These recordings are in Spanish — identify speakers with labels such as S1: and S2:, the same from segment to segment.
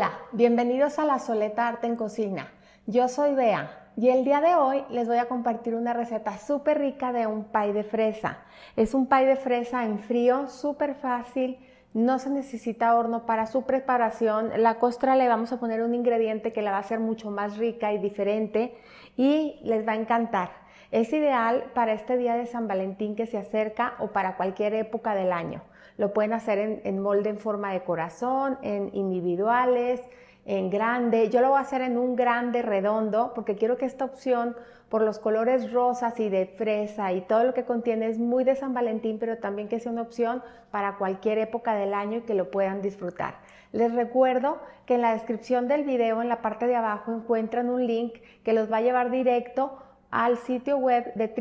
S1: Hola, bienvenidos a La Soleta Arte en Cocina. Yo soy Bea y el día de hoy les voy a compartir una receta súper rica de un pie de fresa. Es un pie de fresa en frío, súper fácil, no se necesita horno para su preparación. La costra le vamos a poner un ingrediente que la va a hacer mucho más rica y diferente y les va a encantar. Es ideal para este día de San Valentín que se acerca o para cualquier época del año. Lo pueden hacer en molde en forma de corazón, en individuales, en grande. Yo lo voy a hacer en un grande redondo porque quiero que esta opción, por los colores rosas y de fresa y todo lo que contiene, es muy de San Valentín, pero también que sea una opción para cualquier época del año y que lo puedan disfrutar. Les recuerdo que en la descripción del video, en la parte de abajo, encuentran un link que los va a llevar directo al sitio web de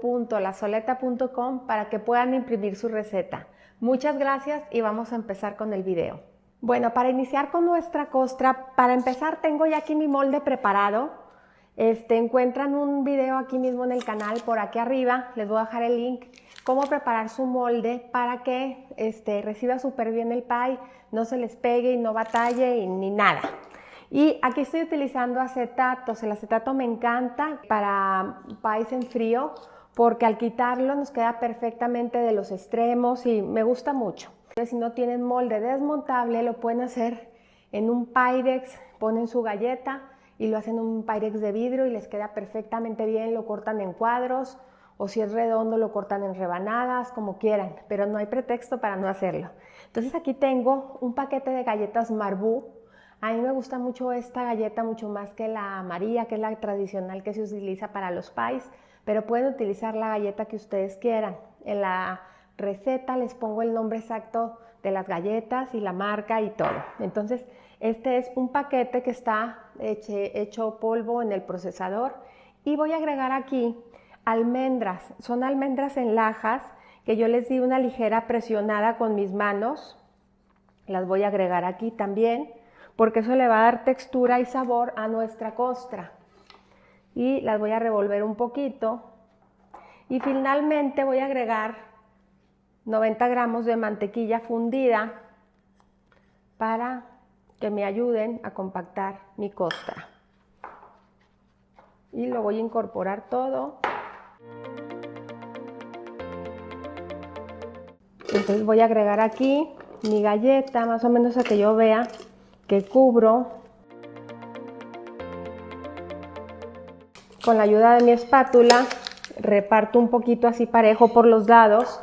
S1: www.lasoleta.com para que puedan imprimir su receta. Muchas gracias y vamos a empezar con el video. Bueno, para iniciar con nuestra costra, para empezar tengo ya aquí mi molde preparado. Encuentran un video aquí mismo en el canal, por aquí arriba, les voy a dejar el link, cómo preparar su molde para que reciba súper bien el pie, no se les pegue y no batalle ni nada. Y aquí estoy utilizando acetatos. El acetato me encanta para pies en frío porque al quitarlo nos queda perfectamente de los extremos y me gusta mucho. Si no tienen molde desmontable, lo pueden hacer en un Pyrex, ponen su galleta y lo hacen en un Pyrex de vidrio y les queda perfectamente bien, lo cortan en cuadros o si es redondo lo cortan en rebanadas, como quieran, pero no hay pretexto para no hacerlo. Entonces aquí tengo un paquete de galletas Marabou. A mí me gusta mucho esta galleta, mucho más que la María, que es la tradicional que se utiliza para los pies, pero pueden utilizar la galleta que ustedes quieran. En la receta les pongo el nombre exacto de las galletas y la marca y todo. Entonces, este es un paquete que está hecho polvo en el procesador y voy a agregar aquí almendras. Son almendras en lajas que yo les di una ligera presionada con mis manos. Las voy a agregar aquí también, porque eso le va a dar textura y sabor a nuestra costra. Y las voy a revolver un poquito. Y finalmente voy a agregar 90 gramos de mantequilla fundida para que me ayuden a compactar mi costra. Y lo voy a incorporar todo. Entonces voy a agregar aquí mi galleta, más o menos a que yo vea que cubro. Con la ayuda de mi espátula reparto un poquito así parejo por los lados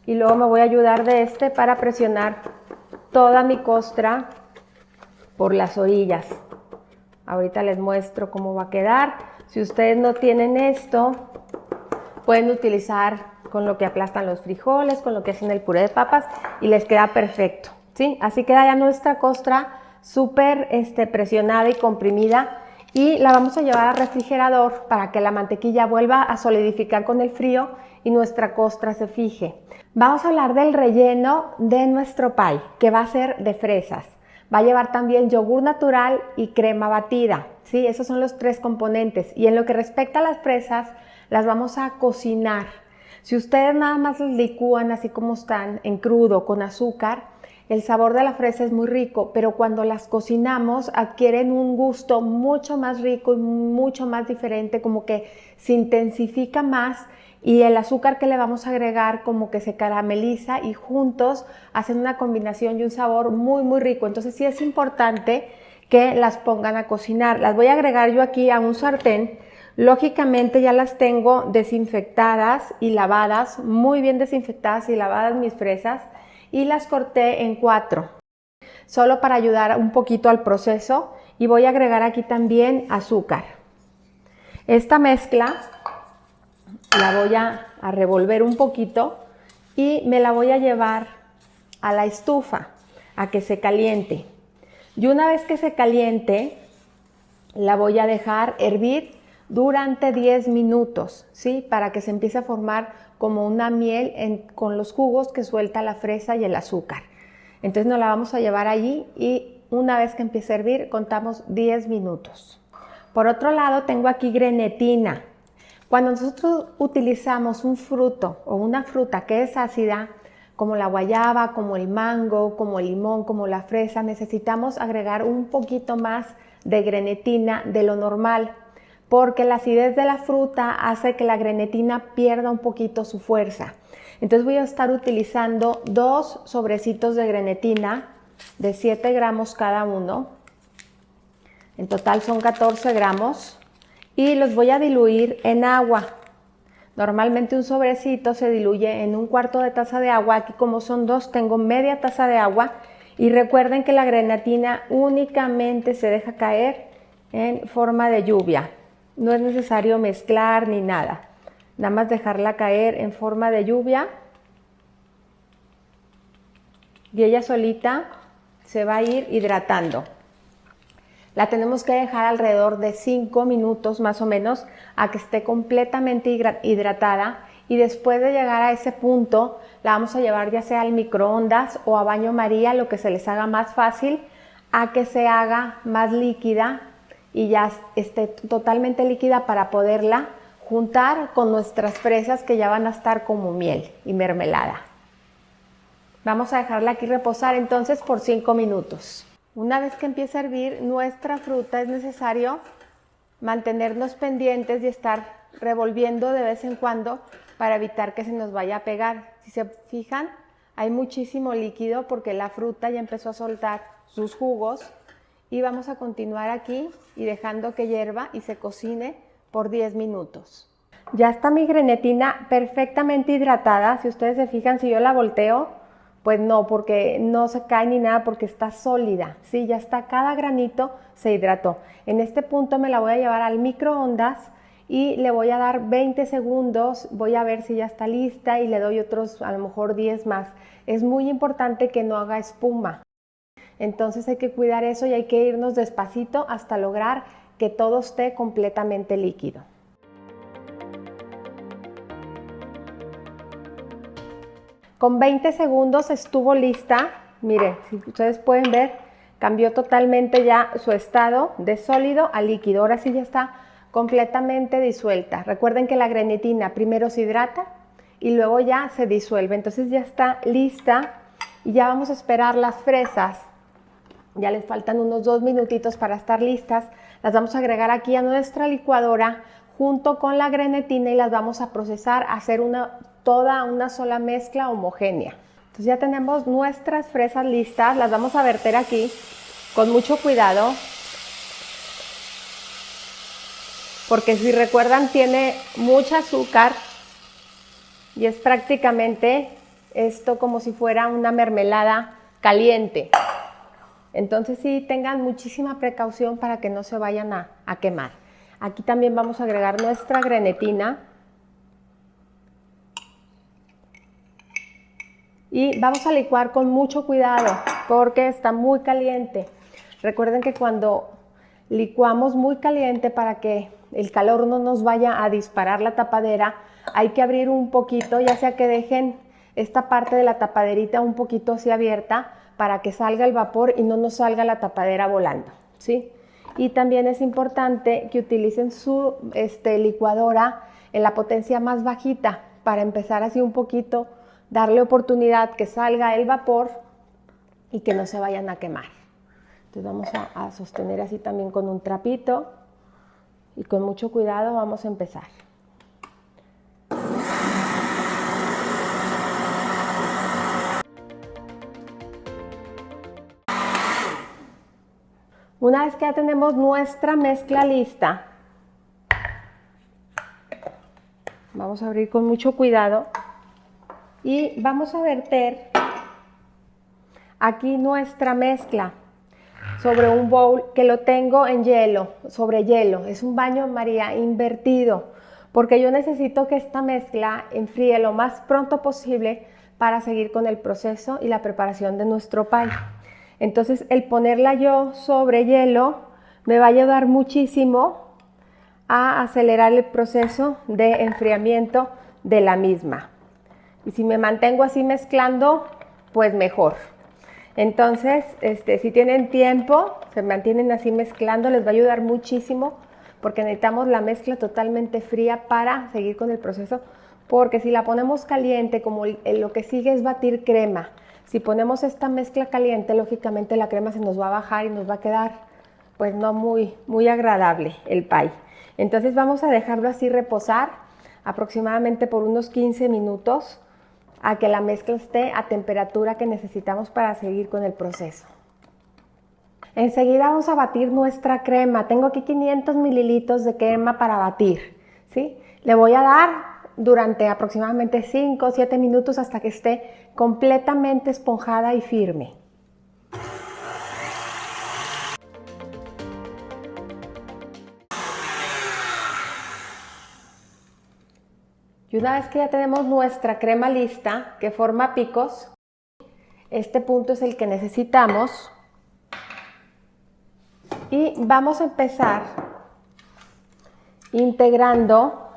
S1: y luego me voy a ayudar de para presionar toda mi costra por las orillas. Ahorita les muestro cómo va a quedar. Si ustedes no tienen esto, pueden utilizar con lo que aplastan los frijoles, con lo que hacen el puré de papas y les queda perfecto, ¿sí? Así queda ya nuestra costra súper presionada y comprimida. Y la vamos a llevar al refrigerador para que la mantequilla vuelva a solidificar con el frío y nuestra costra se fije. Vamos a hablar del relleno de nuestro pie, que va a ser de fresas. Va a llevar también yogur natural y crema batida, ¿sí? Esos son los tres componentes. Y en lo que respecta a las fresas, las vamos a cocinar. Si ustedes nada más las licúan así como están, en crudo, con azúcar, el sabor de la fresa es muy rico, pero cuando las cocinamos adquieren un gusto mucho más rico y mucho más diferente, como que se intensifica más y el azúcar que le vamos a agregar como que se carameliza y juntos hacen una combinación y un sabor muy muy rico. Entonces sí es importante que las pongan a cocinar. Las voy a agregar yo aquí a un sartén. Lógicamente ya las tengo desinfectadas y lavadas, muy bien desinfectadas y lavadas mis fresas. Y las corté en 4, solo para ayudar un poquito al proceso. Y voy a agregar aquí también azúcar. Esta mezcla la voy a revolver un poquito y me la voy a llevar a la estufa a que se caliente. Y una vez que se caliente, la voy a dejar hervir durante 10 minutos, ¿sí? Para que se empiece a formar como una miel con los jugos que suelta la fresa y el azúcar. Entonces nos la vamos a llevar allí y una vez que empiece a hervir contamos 10 minutos. Por otro lado tengo aquí grenetina. Cuando nosotros utilizamos un fruto o una fruta que es ácida, como la guayaba, como el mango, como el limón, como la fresa, necesitamos agregar un poquito más de grenetina de lo normal, porque la acidez de la fruta hace que la grenetina pierda un poquito su fuerza. Entonces voy a estar utilizando 2 sobrecitos de grenetina de 7 gramos cada uno. En total son 14 gramos y los voy a diluir en agua. Normalmente un sobrecito se diluye en 1/4 de taza de agua. Aquí como son 2 tengo media taza de agua. Y recuerden que la grenetina únicamente se deja caer en forma de lluvia. No es necesario mezclar ni nada. Nada más dejarla caer en forma de lluvia. Y ella solita se va a ir hidratando. La tenemos que dejar alrededor de 5 minutos más o menos a que esté completamente hidratada y después de llegar a ese punto la vamos a llevar ya sea al microondas o a baño María, lo que se les haga más fácil, a que se haga más líquida y ya esté totalmente líquida para poderla juntar con nuestras fresas que ya van a estar como miel y mermelada. Vamos a dejarla aquí reposar entonces por 5 minutos. Una vez que empiece a hervir nuestra fruta es necesario mantenernos pendientes y estar revolviendo de vez en cuando para evitar que se nos vaya a pegar. Si se fijan, hay muchísimo líquido porque la fruta ya empezó a soltar sus jugos y vamos a continuar aquí y dejando que hierva y se cocine por 10 minutos. Ya está mi grenetina perfectamente hidratada. Si ustedes se fijan, si yo la volteo, pues no, porque no se cae ni nada porque está sólida, ¿sí? Ya está, cada granito se hidrató. En este punto me la voy a llevar al microondas y le voy a dar 20 segundos, voy a ver si ya está lista y le doy otros a lo mejor 10 más. Es muy importante que no haga espuma, entonces hay que cuidar eso y hay que irnos despacito hasta lograr que todo esté completamente líquido. Con 20 segundos estuvo lista. Miren, si ustedes pueden ver, cambió totalmente ya su estado de sólido a líquido. Ahora sí ya está completamente disuelta. Recuerden que la grenetina primero se hidrata y luego ya se disuelve. Entonces ya está lista y ya vamos a esperar las fresas. Ya les faltan unos 2 minutitos para estar listas. Las vamos a agregar aquí a nuestra licuadora junto con la grenetina y las vamos a procesar, a hacer toda una sola mezcla homogénea. Entonces ya tenemos nuestras fresas listas, las vamos a verter aquí con mucho cuidado, porque si recuerdan tiene mucho azúcar y es prácticamente esto como si fuera una mermelada caliente. Entonces sí tengan muchísima precaución para que no se vayan a quemar. Aquí también vamos a agregar nuestra grenetina. Y vamos a licuar con mucho cuidado porque está muy caliente. Recuerden que cuando licuamos muy caliente, para que el calor no nos vaya a disparar la tapadera, hay que abrir un poquito, ya sea que dejen esta parte de la tapaderita un poquito así abierta para que salga el vapor y no nos salga la tapadera volando, ¿sí? Y también es importante que utilicen su licuadora en la potencia más bajita para empezar así un poquito, darle oportunidad que salga el vapor y que no se vayan a quemar. Entonces vamos a sostener así también con un trapito y con mucho cuidado vamos a empezar. Una vez que ya tenemos nuestra mezcla lista, vamos a abrir con mucho cuidado y vamos a verter aquí nuestra mezcla sobre un bowl que lo tengo en hielo, sobre hielo. Es un baño María invertido porque yo necesito que esta mezcla enfríe lo más pronto posible para seguir con el proceso y la preparación de nuestro pie. Entonces el ponerla yo sobre hielo me va a ayudar muchísimo a acelerar el proceso de enfriamiento de la misma. Y si me mantengo así mezclando, pues mejor. Entonces, si tienen tiempo, se mantienen así mezclando, les va a ayudar muchísimo porque necesitamos la mezcla totalmente fría para seguir con el proceso porque si la ponemos caliente, como lo que sigue es batir crema, si ponemos esta mezcla caliente, lógicamente la crema se nos va a bajar y nos va a quedar pues no muy agradable el pie. Entonces vamos a dejarlo así reposar aproximadamente por unos 15 minutos a que la mezcla esté a temperatura que necesitamos para seguir con el proceso. Enseguida vamos a batir nuestra crema. Tengo aquí 500 mililitros de crema para batir, ¿sí? Le voy a dar durante aproximadamente 5 o 7 minutos hasta que esté completamente esponjada y firme. Y una vez que ya tenemos nuestra crema lista, que forma picos, este punto es el que necesitamos. Y vamos a empezar integrando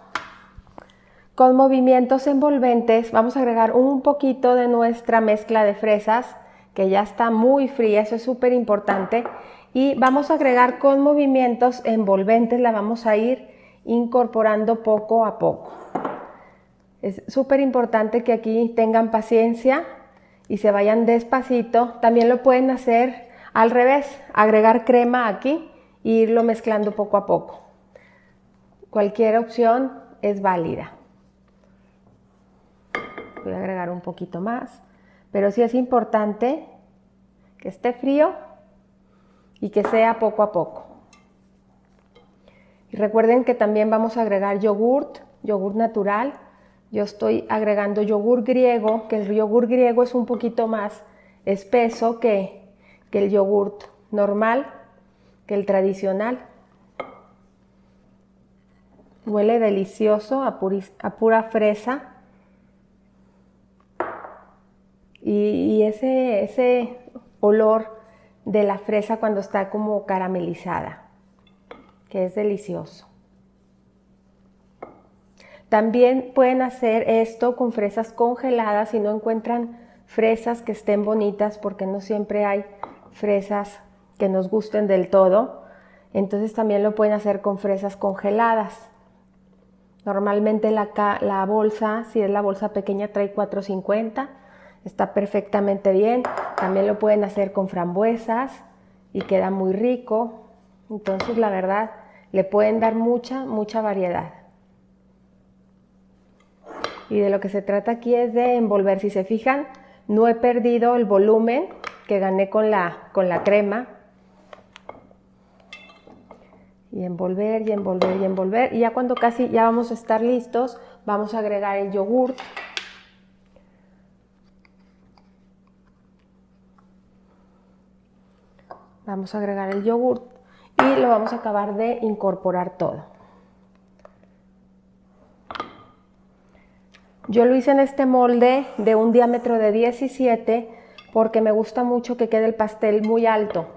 S1: con movimientos envolventes. Vamos a agregar un poquito de nuestra mezcla de fresas, que ya está muy fría, eso es súper importante. Y vamos a agregar con movimientos envolventes, la vamos a ir incorporando poco a poco. Es súper importante que aquí tengan paciencia y se vayan despacito. También lo pueden hacer al revés, agregar crema aquí e irlo mezclando poco a poco. Cualquier opción es válida. Voy a agregar un poquito más, pero sí es importante que esté frío y que sea poco a poco. Y recuerden que también vamos a agregar yogur natural. Yo estoy agregando yogur griego, que el yogur griego es un poquito más espeso que el yogurt normal, que el tradicional. Huele delicioso a pura fresa. Y ese olor de la fresa cuando está como caramelizada, que es delicioso. También pueden hacer esto con fresas congeladas si no encuentran fresas que estén bonitas, porque no siempre hay fresas que nos gusten del todo. Entonces también lo pueden hacer con fresas congeladas. Normalmente la bolsa, si es la bolsa pequeña, trae 450. Está perfectamente bien. También lo pueden hacer con frambuesas y queda muy rico. Entonces la verdad le pueden dar mucha variedad. Y de lo que se trata aquí es de envolver. Si se fijan, no he perdido el volumen que gané con la crema. Y envolver, y envolver, y envolver. Y ya cuando casi ya vamos a estar listos, vamos a agregar el yogur. Vamos a agregar el yogur y lo vamos a acabar de incorporar todo. Yo lo hice en este molde de un diámetro de 17 porque me gusta mucho que quede el pastel muy alto.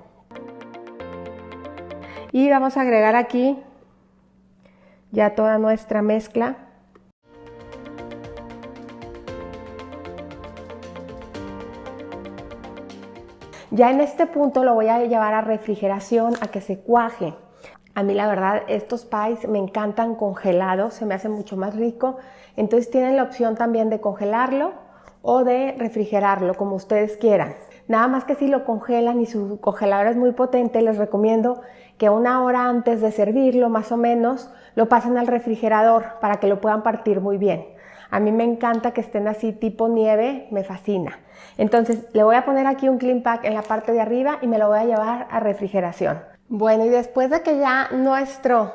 S1: Y vamos a agregar aquí ya toda nuestra mezcla. Ya en este punto lo voy a llevar a refrigeración a que se cuaje. A mí la verdad estos pies me encantan congelados, se me hace mucho más rico. Entonces tienen la opción también de congelarlo o de refrigerarlo, como ustedes quieran. Nada más que si lo congelan y su congelador es muy potente, les recomiendo que una hora antes de servirlo, más o menos, lo pasen al refrigerador para que lo puedan partir muy bien. A mí me encanta que estén así tipo nieve, me fascina. Entonces le voy a poner aquí un clean pack en la parte de arriba y me lo voy a llevar a refrigeración. Bueno, y después de que ya nuestro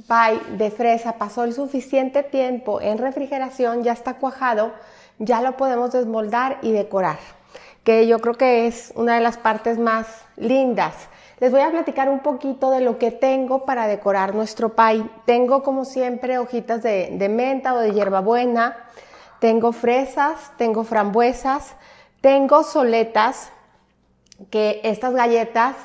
S1: pie de fresa pasó el suficiente tiempo en refrigeración, ya está cuajado, ya lo podemos desmoldar y decorar, que yo creo que es una de las partes más lindas. Les voy a platicar un poquito de lo que tengo para decorar nuestro pie. Tengo como siempre hojitas de menta o de hierbabuena, tengo fresas, tengo frambuesas, tengo soletas, que estas galletas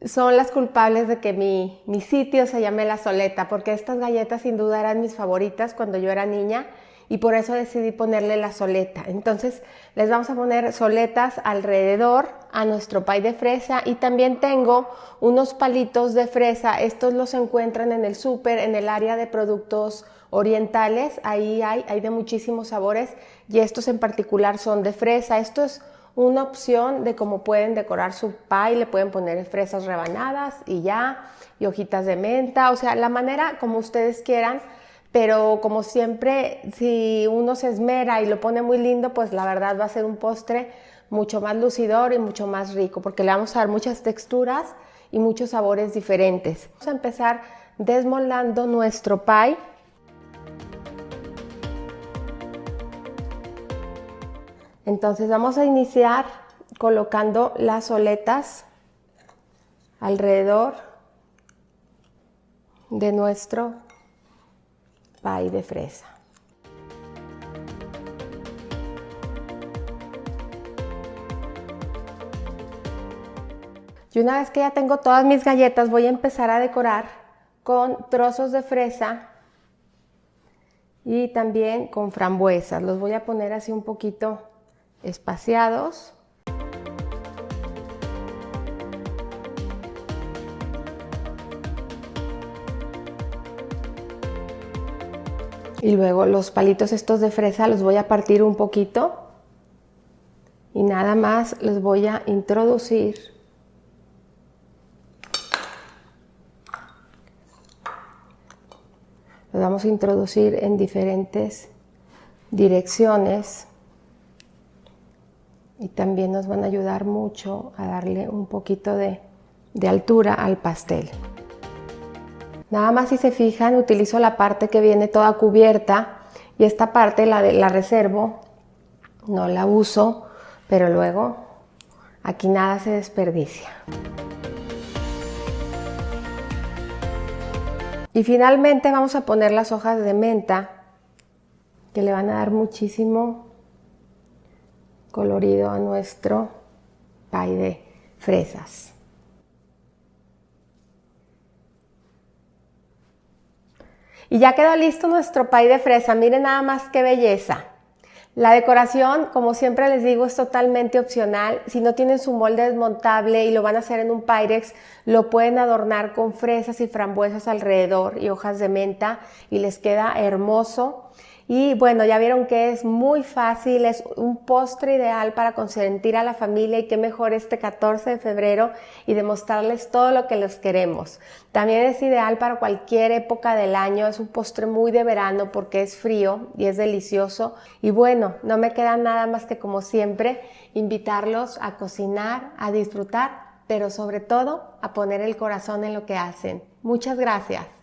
S1: son las culpables de que mi sitio se llame La Soleta, porque estas galletas sin duda eran mis favoritas cuando yo era niña y por eso decidí ponerle la soleta. Entonces les vamos a poner soletas alrededor a nuestro pie de fresa, y también tengo unos palitos de fresa. Estos los encuentran en el súper, en el área de productos orientales. Ahí hay de muchísimos sabores, y estos en particular son de fresa. Esto es una opción de cómo pueden decorar su pie. Le pueden poner fresas rebanadas y ya, y hojitas de menta, o sea, la manera como ustedes quieran, pero como siempre, si uno se esmera y lo pone muy lindo, pues la verdad va a ser un postre mucho más lucidor y mucho más rico, porque le vamos a dar muchas texturas y muchos sabores diferentes. Vamos a empezar desmoldando nuestro pie. Entonces vamos a iniciar colocando las soletas alrededor de nuestro pie de fresa. Y una vez que ya tengo todas mis galletas, voy a empezar a decorar con trozos de fresa y también con frambuesas. Los voy a poner así un poquito espaciados. Y luego los palitos estos de fresa los voy a partir un poquito y nada más los voy a introducir los vamos a introducir en diferentes direcciones, y también nos van a ayudar mucho a darle un poquito de altura al pastel. Nada más, si se fijan, utilizo la parte que viene toda cubierta, y esta parte la reservo, no la uso, pero luego aquí nada se desperdicia. Y finalmente vamos a poner las hojas de menta, que le van a dar muchísimo colorido a nuestro pie de fresas. Y ya quedó listo nuestro pie de fresa. Miren nada más qué belleza. La decoración, como siempre les digo, es totalmente opcional. Si no tienen su molde desmontable y lo van a hacer en un Pyrex, lo pueden adornar con fresas y frambuesas alrededor y hojas de menta, y les queda hermoso. Y bueno, ya vieron que es muy fácil, es un postre ideal para consentir a la familia, y qué mejor este 14 de febrero y demostrarles todo lo que les queremos. También es ideal para cualquier época del año, es un postre muy de verano porque es frío y es delicioso. Y bueno, no me queda nada más que, como siempre, invitarlos a cocinar, a disfrutar, pero sobre todo a poner el corazón en lo que hacen. Muchas gracias.